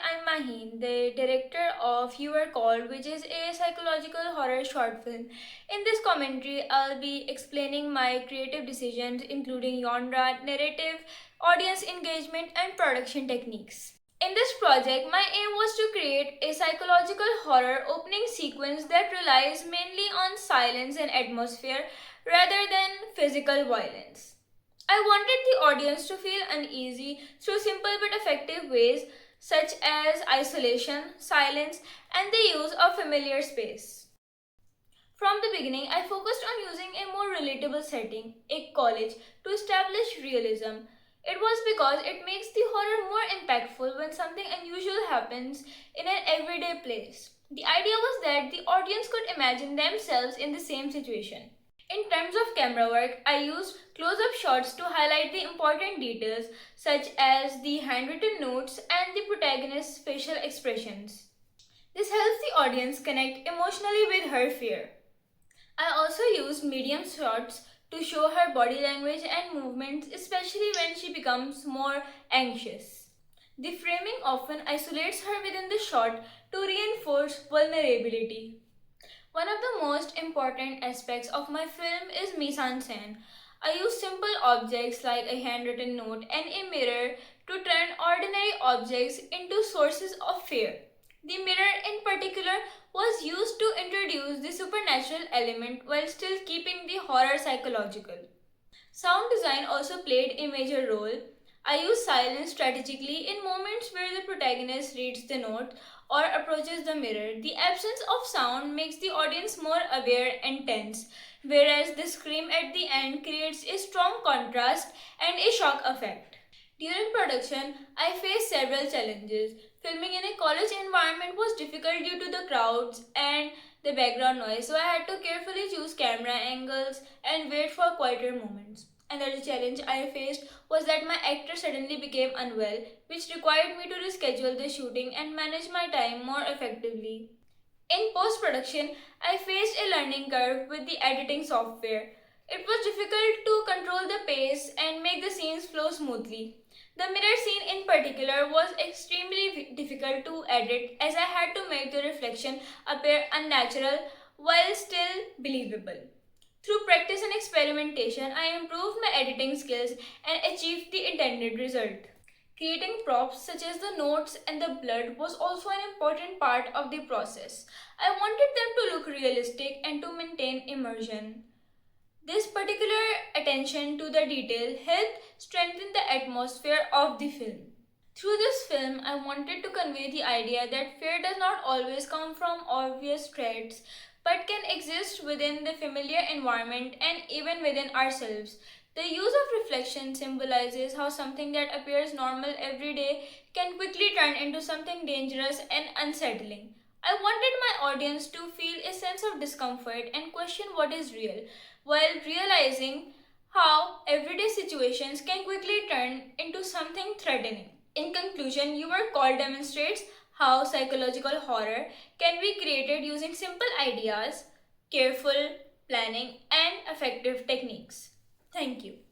I'm Maheen, the director of You Are Called, which is a psychological horror short film. In this commentary, I'll be explaining my creative decisions, including genre, narrative, audience engagement, and production techniques. In this project, my aim was to create a psychological horror opening sequence that relies mainly on silence and atmosphere rather than physical violence. I wanted the audience to feel uneasy through simple but effective ways such as isolation, silence, and the use of familiar space. From the beginning, I focused on using a more relatable setting, a college, to establish realism. It was because it makes the horror more impactful when something unusual happens in an everyday place. The idea was that the audience could imagine themselves in the same situation. In terms of camera work, I used close up shots to highlight the important details such as the handwritten notes and the protagonist's facial expressions. This helps the audience connect emotionally with her fear. I also used medium shots to show her body language and movements, especially when she becomes more anxious. The framing often isolates her within the shot to reinforce vulnerability. One of the most important aspects of my film is mise en scène. I use simple objects like a handwritten note and a mirror to turn ordinary objects into sources of fear. The mirror, in particular, was used to introduce the supernatural element while still keeping the horror psychological. Sound design also played a major role. I use silence strategically in moments where the protagonist reads the note or approaches the mirror. The absence of sound makes the audience more aware and tense, whereas the scream at the end creates a strong contrast and a shock effect. During production, I faced several challenges. Filming in a college environment was difficult due to the crowds and the background noise, so I had to carefully choose camera angles and wait for quieter moments. Another challenge I faced was that my actor suddenly became unwell, which required me to reschedule the shooting and manage my time more effectively. In post production, I faced a learning curve with the editing software. It was difficult to control the pace and make the scenes flow smoothly. The mirror scene in particular was extremely difficult to edit as I had to make the reflection appear unnatural while still believable. Through practice and experimentation, I improved my editing skills and achieved the intended result. Creating props such as the notes and the blood was also an important part of the process. I wanted them to look realistic and to maintain immersion. This particular attention to the detail helped strengthen the atmosphere of the film. Through this film, I wanted to convey the idea that fear does not always come from obvious threats but can exist within the familiar environment and even within ourselves. The use of reflection symbolizes how something that appears normal every day can quickly turn into something dangerous and unsettling. I wanted my audience to feel a sense of discomfort and question what is real, while realizing how everyday situations can quickly turn into something threatening. In conclusion, Your Call demonstrates how psychological horror can be created using simple ideas, careful planning, and effective techniques. Thank you.